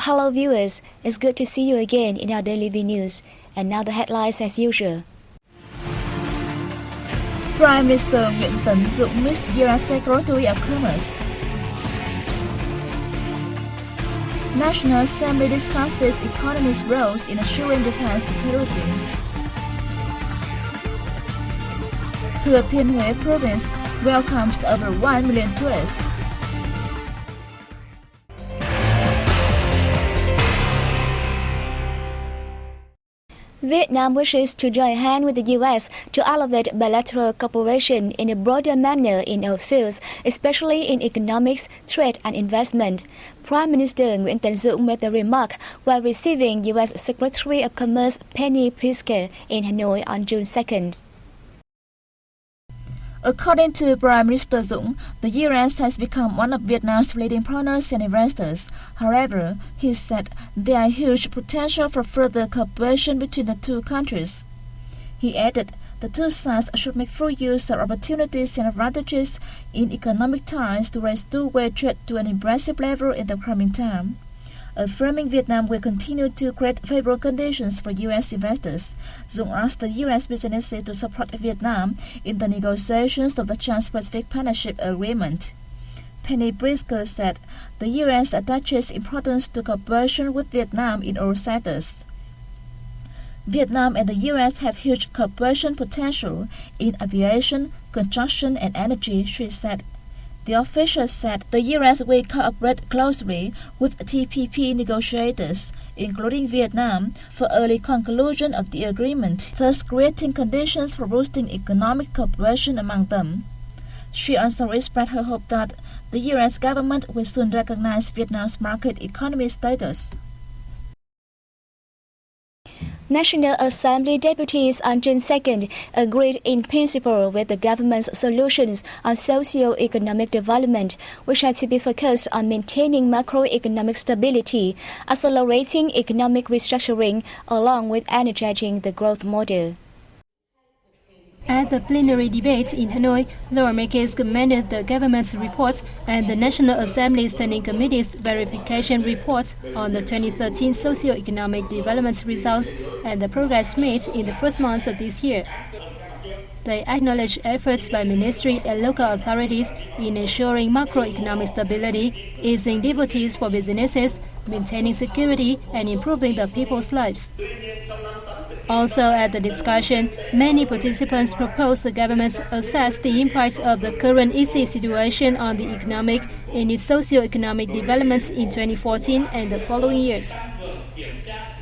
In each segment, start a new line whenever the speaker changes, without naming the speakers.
Hello viewers, it's good to see you again in our daily V News. And now the headlines as usual.
Prime Minister VietNam missed U.S. Secretary of Commerce. National Assembly discusses economy's roles in assuring defense security. Thừa Thiên Huế province welcomes over 1 million tourists.
Vietnam wishes to join hands with the U.S. to elevate bilateral cooperation in a broader manner in all fields, especially in economics, trade and investment. Prime Minister Nguyễn Tấn Dũng made the remark while receiving U.S. Secretary of Commerce Penny Pritzker in Hanoi on June 2nd.
According to Prime Minister Dũng, the U.S. has become one of Vietnam's leading partners and investors. However, he said there is huge potential for further cooperation between the two countries. He added the two sides should make full use of opportunities and advantages in economic ties to raise two-way trade to an impressive level in the coming time. Affirming Vietnam will continue to create favorable conditions for U.S. investors, Dũng asked the U.S. businesses to support Vietnam in the negotiations of the Trans-Pacific Partnership Agreement. Penny Pritzker said the U.S. attaches importance to cooperation with Vietnam in all sectors. Vietnam and the U.S. have huge cooperation potential in aviation, construction, and energy, she said. The official said the U.S. will cooperate closely with TPP negotiators, including Vietnam, for early conclusion of the agreement, thus creating conditions for boosting economic cooperation among them. She also expressed her hope that the U.S. government will soon recognize Vietnam's market economy status.
National Assembly deputies on June 2nd agreed in principle with the government's solutions on socio-economic development, which are to be focused on maintaining macroeconomic stability, accelerating economic restructuring, along with energizing the growth model.
At the plenary debate in Hanoi, lawmakers commended the government's report and the National Assembly Standing Committee's verification report on the 2013 socio-economic development results and the progress made in the first months of this year. They acknowledged efforts by ministries and local authorities in ensuring macroeconomic stability, easing difficulties for businesses, maintaining security, and improving the people's lives. Also at the discussion, many participants proposed the government assess the impact of the current easy situation on the economic and its socio-economic developments in 2014 and the following years.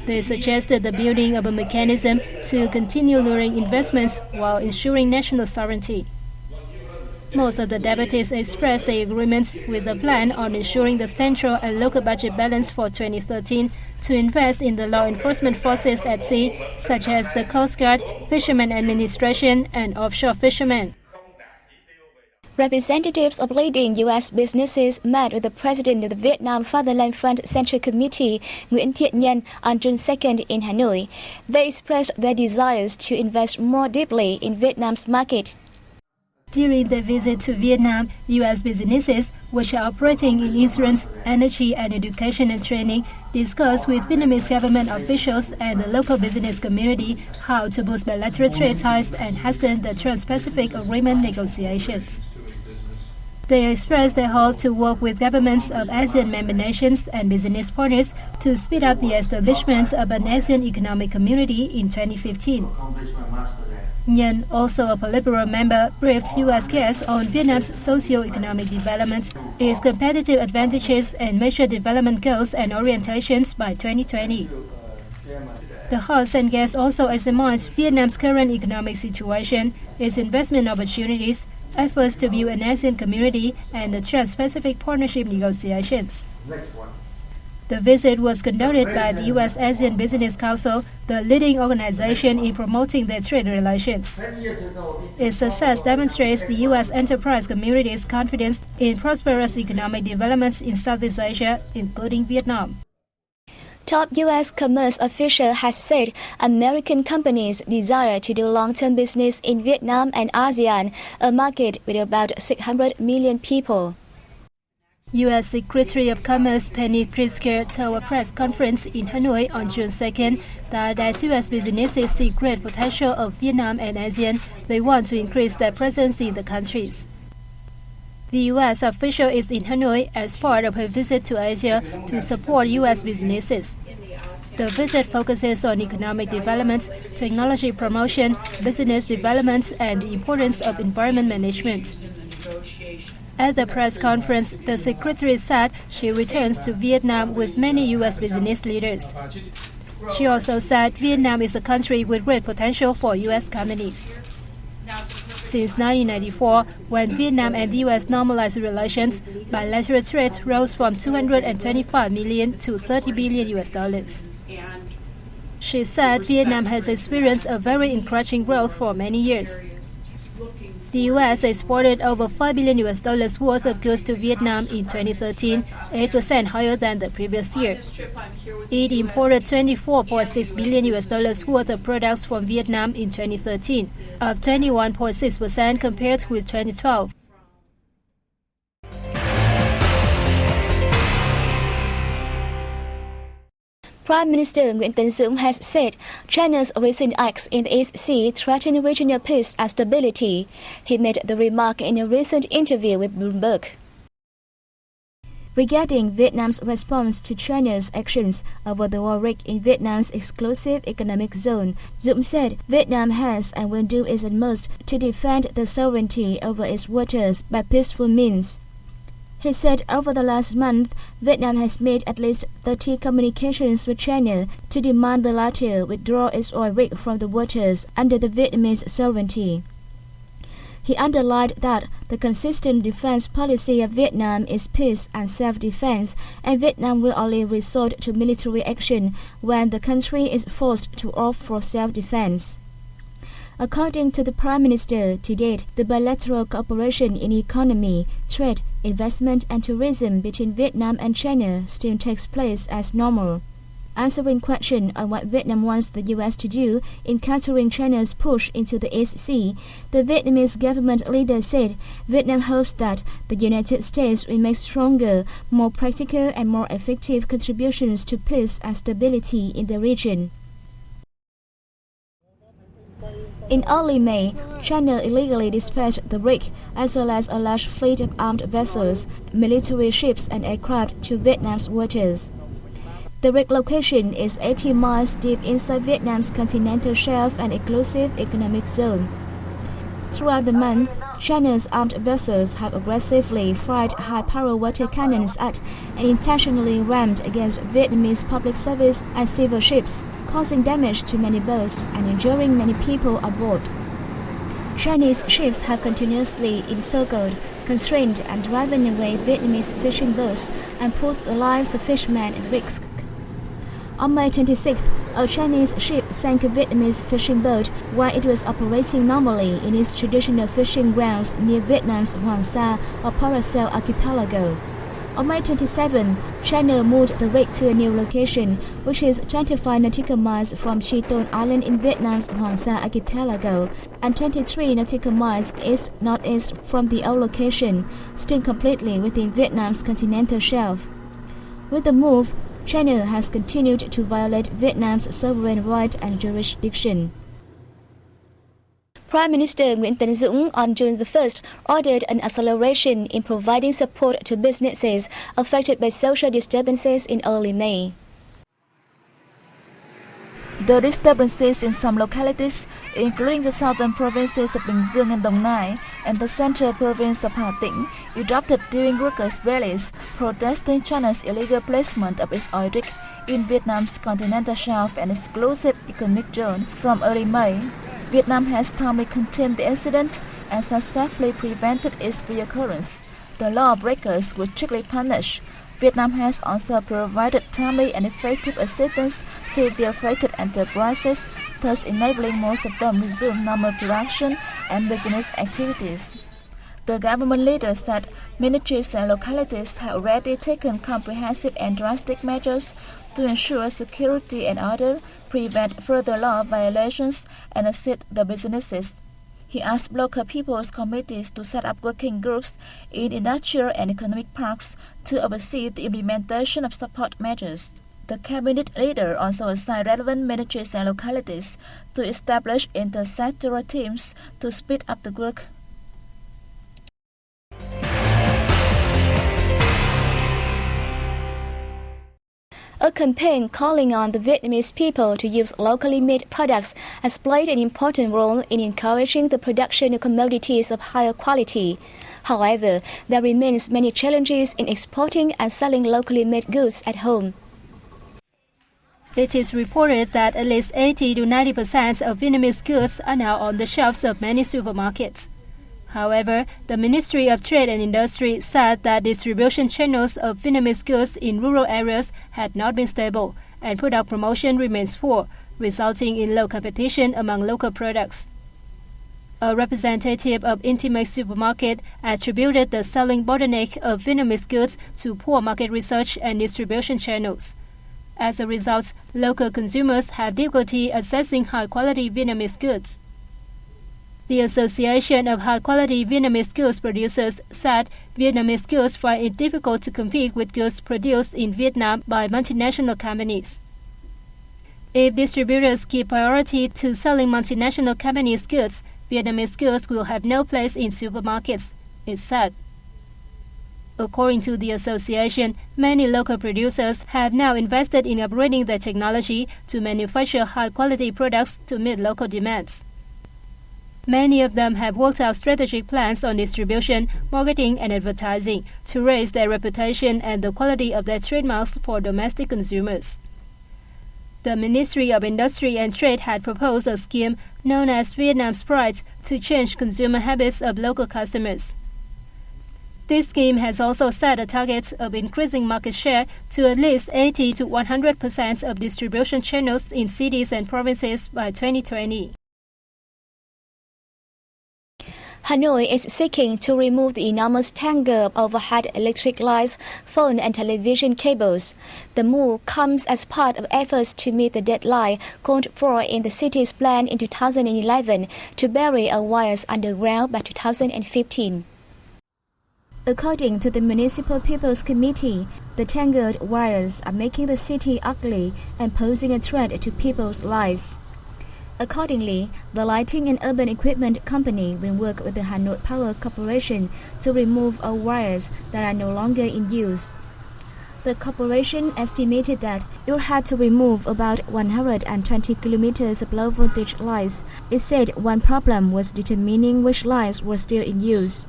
They suggested the building of a mechanism to continue luring investments while ensuring national sovereignty. Most of the deputies expressed their agreement with the plan on ensuring the central and local budget balance for 2013 to invest in the law enforcement forces at sea, such as the Coast Guard, Fishermen Administration, and offshore fishermen.
Representatives of leading U.S. businesses met with the president of the Vietnam Fatherland Fund Central Committee, Nguyễn Thiện Nhân, on June 2nd in Hanoi. They expressed their desires to invest more deeply in Vietnam's market.
During the visit to Vietnam, U.S. businesses, which are operating in insurance, energy, and education and training, discussed with Vietnamese government officials and the local business community how to boost bilateral trade ties and hasten the Trans-Pacific Agreement negotiations. They expressed their hope to work with governments of ASEAN member nations and business partners to speed up the establishment of an ASEAN economic community in 2015. Nhân, also a Politburo member, briefed U.S. guests on Vietnam's socio-economic development, its competitive advantages, and major development goals and orientations by 2020. The host and guests also examined Vietnam's current economic situation, its investment opportunities, efforts to build an ASEAN community, and the Trans-Pacific Partnership negotiations. The visit was conducted by the U.S. ASEAN Business Council, the leading organization in promoting their trade relations. Its success demonstrates the U.S. enterprise community's confidence in prosperous economic developments in Southeast Asia, including Vietnam.
Top U.S. commerce official has said American companies desire to do long-term business in Vietnam and ASEAN, a market with about 600 million people.
U.S. Secretary of Commerce Penny Pritzker told a press conference in Hanoi on June 2nd that as U.S. businesses see great potential of Vietnam and ASEAN, they want to increase their presence in the countries. The U.S. official is in Hanoi as part of her visit to Asia to support U.S. businesses. The visit focuses on economic development, technology promotion, business development, and the importance of environment management. At the press conference, the secretary said she returns to Vietnam with many U.S. business leaders. She also said Vietnam is a country with great potential for U.S. companies. Since 1994, when Vietnam and the U.S. normalized relations, bilateral trade rose from $225 million to $30 billion US. She said Vietnam has experienced a very encouraging growth for many years. The U.S. exported over $5 billion US worth of goods to Vietnam in 2013, 8% higher than the previous year. It imported $24.6 billion US worth of products from Vietnam in 2013, up 21.6% compared with 2012.
Prime Minister Nguyễn Tấn Dũng has said China's recent acts in the East Sea threaten regional peace and stability. He made the remark in a recent interview with Bloomberg. Regarding Vietnam's response to China's actions over the war rig in Vietnam's exclusive economic zone, Dũng said Vietnam has and will do its utmost to defend the sovereignty over its waters by peaceful means. He said over the last month, Vietnam has made at least 30 communications with China to demand the latter withdraw its oil rig from the waters under the Vietnamese sovereignty. He underlined that the consistent defense policy of Vietnam is peace and self-defense, and Vietnam will only resort to military action when the country is forced to opt for self-defense. According to the Prime Minister, to date, the bilateral cooperation in economy, trade, investment and tourism between Vietnam and China still takes place as normal. Answering question on what Vietnam wants the U.S. to do in countering China's push into the East Sea, the Vietnamese government leader said Vietnam hopes that the United States will make stronger, more practical and more effective contributions to peace and stability in the region. In early May, China illegally dispatched the rig as well as a large fleet of armed vessels, military ships and aircraft to Vietnam's waters. The rig location is 80 miles deep inside Vietnam's continental shelf and exclusive economic zone. Throughout the month, China's armed vessels have aggressively fired high-power water cannons at and intentionally rammed against Vietnamese public service and civil ships, causing damage to many boats and injuring many people aboard. Chinese ships have continuously encircled, constrained and driven away Vietnamese fishing boats and put the lives of fishermen at risk. On May 26th, a Chinese ship sank a Vietnamese fishing boat while it was operating normally in its traditional fishing grounds near Vietnam's Hoàng Sa or Paracel archipelago. On May 27, China moved the rig to a new location, which is 25 nautical miles from Chi Ton Island in Vietnam's Hoàng Sa archipelago and 23 nautical miles east-northeast from the old location, still completely within Vietnam's continental shelf. With the move, China has continued to violate Vietnam's sovereign right and jurisdiction. Prime Minister Nguyễn Tấn Dũng on June the 1st ordered an acceleration in providing support to businesses affected by social disturbances in early May.
The disturbances in some localities, including the southern provinces of Bình Dương and Đồng Nai and the central province of Hà Tĩnh, erupted during workers' rallies protesting China's illegal placement of its oil rig in Vietnam's continental shelf and exclusive economic zone from early May. Vietnam has timely contained the incident and successfully prevented its reoccurrence. The lawbreakers were strictly punished. Vietnam has also provided timely and effective assistance to the affected enterprises, thus enabling most of them to resume normal production and business activities. The government leader said ministries and localities have already taken comprehensive and drastic measures to ensure security and order, prevent further law violations, and assist the businesses. He asked local people's committees to set up working groups in industrial and economic parks to oversee the implementation of support measures. The cabinet leader also assigned relevant ministries and localities to establish intersectoral teams to speed up the work.
A campaign calling on the Vietnamese people to use locally made products has played an important role in encouraging the production of commodities of higher quality. However, there remains many challenges in exporting and selling locally made goods at home.
It is reported that at least 80 to 90% of Vietnamese goods are now on the shelves of many supermarkets. However, the Ministry of Trade and Industry said that distribution channels of Vietnamese goods in rural areas had not been stable, and product promotion remains poor, resulting in low competition among local products. A representative of Intimate Supermarket attributed the selling bottleneck of Vietnamese goods to poor market research and distribution channels. As a result, local consumers have difficulty accessing high-quality Vietnamese goods. The Association of High-Quality Vietnamese Goods Producers said Vietnamese goods find it difficult to compete with goods produced in Vietnam by multinational companies. If distributors give priority to selling multinational companies' goods, Vietnamese goods will have no place in supermarkets, it said. According to the association, many local producers have now invested in upgrading their technology to manufacture high-quality products to meet local demands. Many of them have worked out strategic plans on distribution, marketing, and advertising to raise their reputation and the quality of their trademarks for domestic consumers. The Ministry of Industry and Trade had proposed a scheme known as Vietnam's Pride to change consumer habits of local customers. This scheme has also set a target of increasing market share to at least 80 to 100% of distribution channels in cities and provinces by 2020.
Hanoi is seeking to remove the enormous tangle of overhead electric lines, phone and television cables. The move comes as part of efforts to meet the deadline called for in the city's plan in 2011 to bury all wires underground by 2015. According to the Municipal People's Committee, the tangled wires are making the city ugly and posing a threat to people's lives. Accordingly, the Lighting and Urban Equipment Company will work with the Hanoi Power Corporation to remove all wires that are no longer in use. The corporation estimated that it had to remove about 120 kilometers of low-voltage lines. It said one problem was determining which lines were still in use.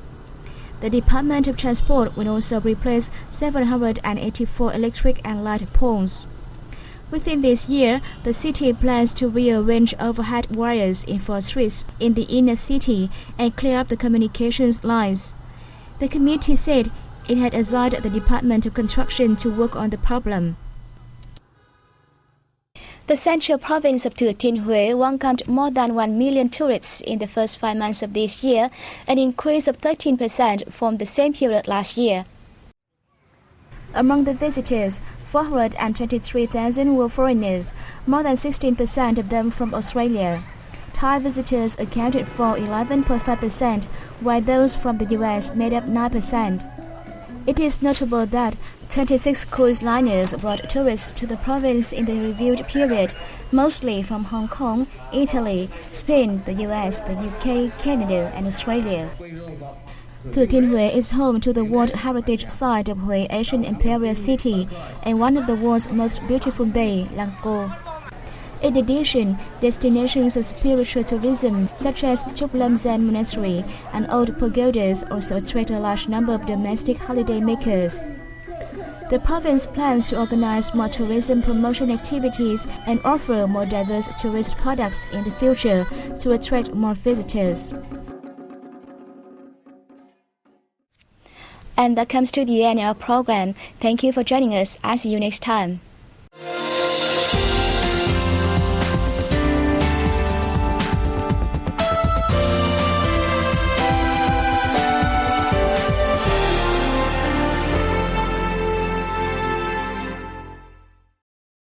The Department of Transport will also replace 784 electric and light poles. Within this year, the city plans to rearrange overhead wires in 4 streets in the inner city and clear up the communications lines. The committee said it had assigned the Department of Construction to work on the problem. The central province of Thừa Thiên Huế welcomed more than 1 million tourists in the first 5 months of this year, an increase of 13% from the same period last year. Among the visitors, 423,000 were foreigners, more than 16% of them from Australia. Thai visitors accounted for 11.5%, while those from the US made up 9%. It is notable that 26 cruise liners brought tourists to the province in the reviewed period, mostly from Hong Kong, Italy, Spain, the US, the UK, Canada, and Australia. Thừa Thiên Huế is home to the World Heritage Site of Huế Ancient Imperial City and one of the world's most beautiful bay, Lăng Cô. In addition, destinations of spiritual tourism such as Trúc Lâm Zen Monastery and old pagodas also attract a large number of domestic holiday makers. The province plans to organize more tourism promotion activities and offer more diverse tourist products in the future to attract more visitors. And that comes to the end of our program. Thank you for joining us. I'll see you next time.